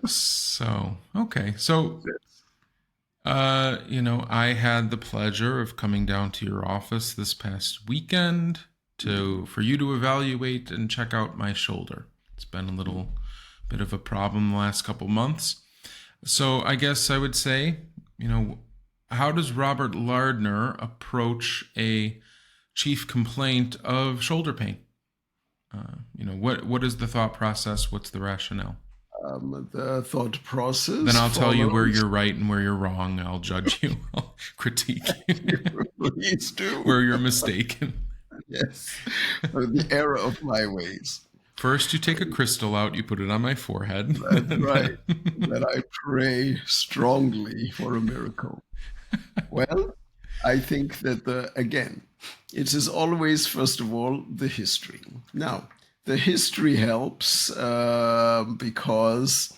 So, okay. So, I had the pleasure of coming down to your office this past weekend for you to evaluate and check out my shoulder. It's been a little bit of a problem the last couple months. So, I guess I would say, how does Robert Lardner approach a chief complaint of shoulder pain? What is the thought process? What's the rationale? The thought Then process I'll tell you where follows. you're right and where you're wrong. I'll judge you. I'll critique you Please do. where you're mistaken. Yes. The error of my ways. First, you take a crystal out, you put it on my forehead. That's right. That I pray strongly for a miracle. Well, I think that again, it is always, first of all, the history. Now, the history helps because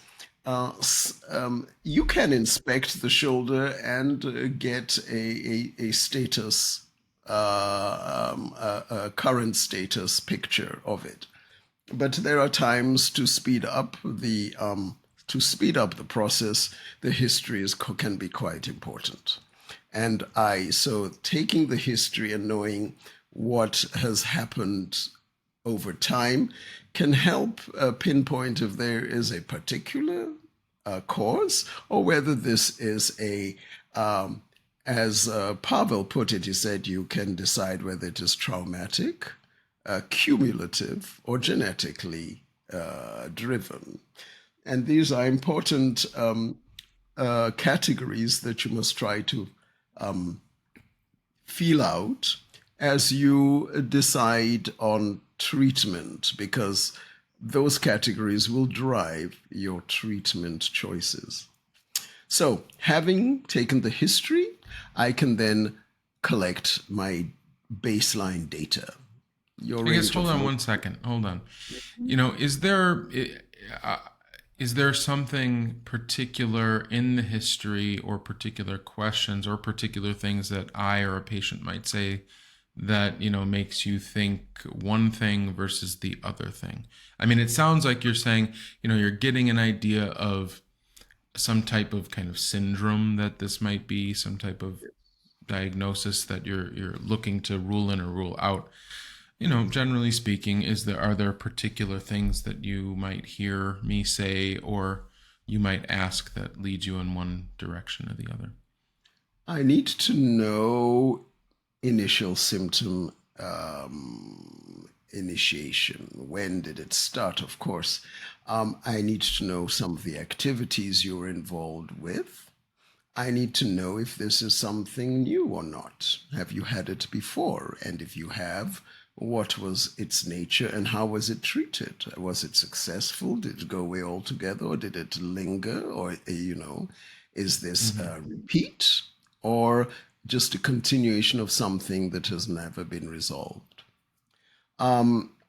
you can inspect the shoulder and get a status, a current status picture of it. But there are times to speed up the process. The history can be quite important. And so taking the history and knowing what has happened over time can help pinpoint if there is a particular cause or whether this is as Pavel put it, he said you can decide whether it is traumatic, cumulative, or genetically driven. And these are important categories that you must try to feel out as you decide on treatment, because those categories will drive your treatment choices. So, having taken the history, I can then collect my baseline data. Your I guess range hold of on one second. Hold on. Is there something particular in the history or particular questions or particular things that I or a patient might say that, makes you think one thing versus the other thing? I mean, it sounds like you're saying, you're getting an idea of some type of kind of syndrome that this might be, some type of diagnosis that you're looking to rule in or rule out. Generally speaking, are there particular things that you might hear me say or you might ask that lead you in one direction or the other? I need to know initial symptom initiation. When did it start? Of course, I need to know some of the activities you're involved with. I need to know if this is something new or not. Have you had it before? And if you have, what was its nature and how was it treated? Was it successful? Did it go away altogether or did it linger? Or, is this Mm-hmm. a repeat or just a continuation of something that has never been resolved?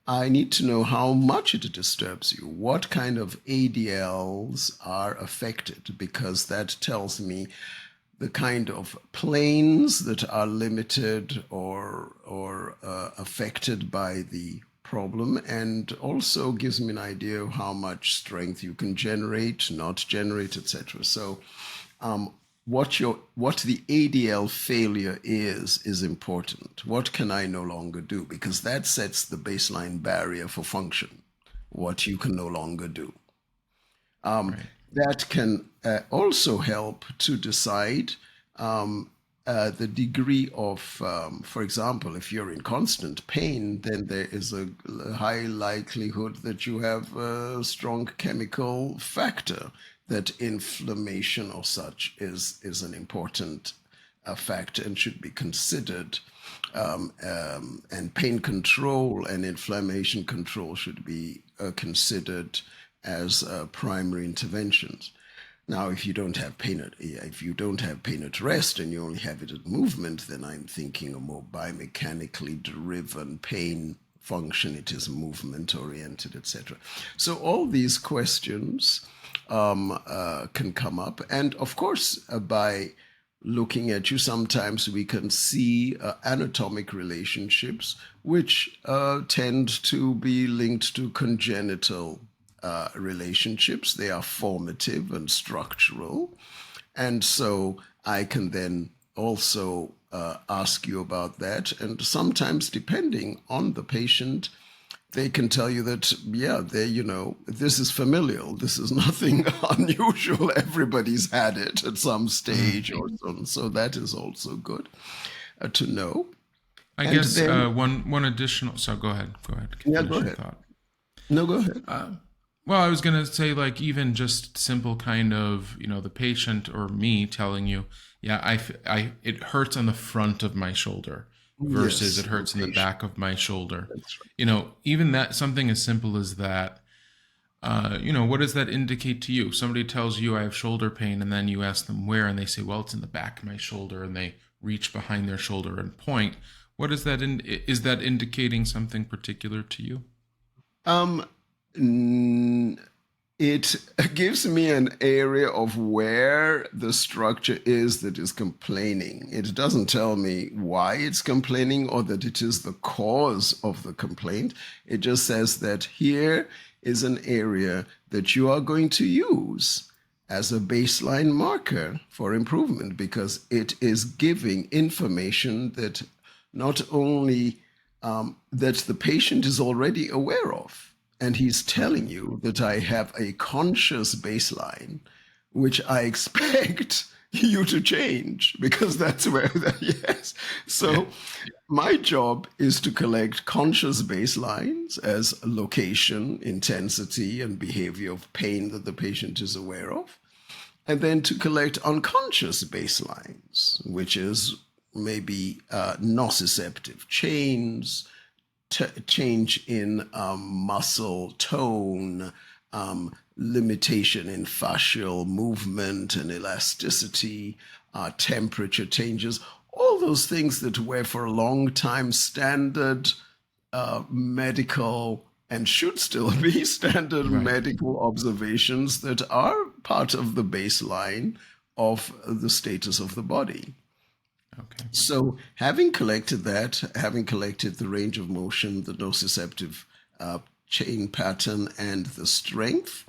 I need to know how much it disturbs you, what kind of ADLs are affected, because that tells me the kind of planes that are limited or affected by the problem, and also gives me an idea of how much strength you can generate, not generate, etc. So what the ADL failure is important. What can I no longer do? Because that sets the baseline barrier for function, what you can no longer do. Right. That can also help to decide the degree of, for example, if you're in constant pain, then there is a high likelihood that you have a strong chemical factor, that inflammation or such is an important factor and should be considered. And pain control and inflammation control should be considered as primary interventions. Now, if you don't have pain at rest and you only have it at movement, then I'm thinking a more biomechanically driven pain function. It is movement oriented, etc. So all these questions can come up, and of course, by looking at you. Sometimes we can see anatomic relationships which tend to be linked to congenital relationships. They are formative and structural. And so I can then also ask you about that. And sometimes, depending on the patient, they can tell you that, yeah, this is familial. This is nothing unusual. Everybody's had it at some stage or so. So that is also good to know. I And guess then, one additional. So go ahead. yeah, Finish go your ahead. thought. No, go ahead. Well, I was gonna say like even just simple kind of the patient or me telling you, yeah, it hurts on the front of my shoulder versus Yes, it hurts in the location. back of my shoulder. That's Even that something as simple as that. What does that indicate to you? Somebody tells you I have shoulder pain, and then you ask them where, and they say, well, it's in the back of my shoulder, and they reach behind their shoulder and point. What is that? Is that indicating something particular to you? right. It gives me an area of where the structure is that is complaining. It doesn't tell me why it's complaining or that it is the cause of the complaint. It just says that here is an area that you are going to use as a baseline marker for improvement, because it is giving information that not only that the patient is already aware of, and he's telling you that I have a conscious baseline, which I expect you to change, because that's where yes. Yeah. So my job is to collect conscious baselines as location, intensity, and behavior of pain that the patient is aware of, and then to collect unconscious baselines, which is maybe nociceptive chains, change in muscle tone, limitation in fascial movement and elasticity, temperature changes, all those things that were for a long time standard medical, and should still be standard Right. medical observations that are part of the baseline of the status of the body. Okay. So, having collected that, having collected the range of motion, the nociceptive chain pattern, and the strength,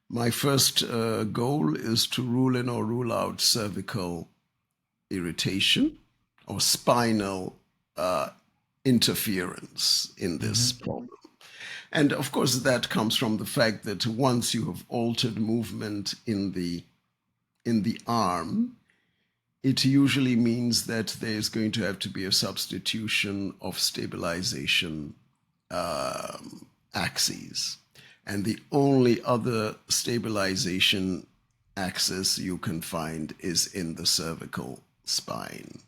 my first goal is to rule in or rule out cervical irritation or spinal interference in this Mm-hmm. problem. And of course, that comes from the fact that once you have altered movement in the arm, it usually means that there's going to have to be a substitution of stabilization axes. And the only other stabilization axis you can find is in the cervical spine.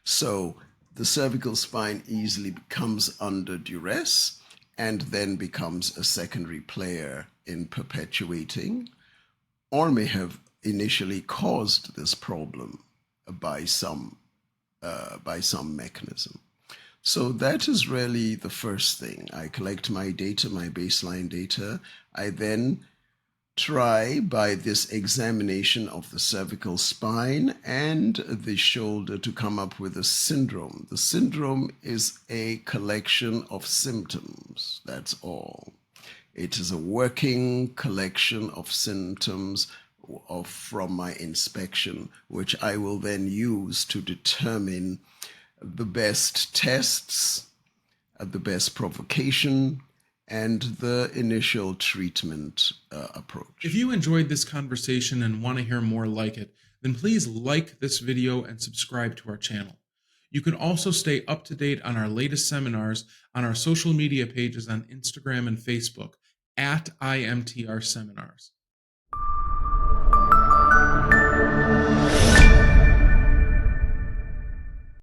So the cervical spine easily comes under duress and then becomes a secondary player in perpetuating, or may have initially caused this problem by some mechanism. So that is really the first thing. I collect my data, my baseline data. I then try by this examination of the cervical spine and the shoulder to come up with a syndrome. The syndrome is a collection of symptoms. That's all. It is a working collection of symptoms from my inspection, which I will then use to determine the best tests, the best provocation, and the initial treatment approach. If you enjoyed this conversation and want to hear more like it, then please like this video and subscribe to our channel. You can also stay up to date on our latest seminars on our social media pages on Instagram and Facebook at IMTR Seminars.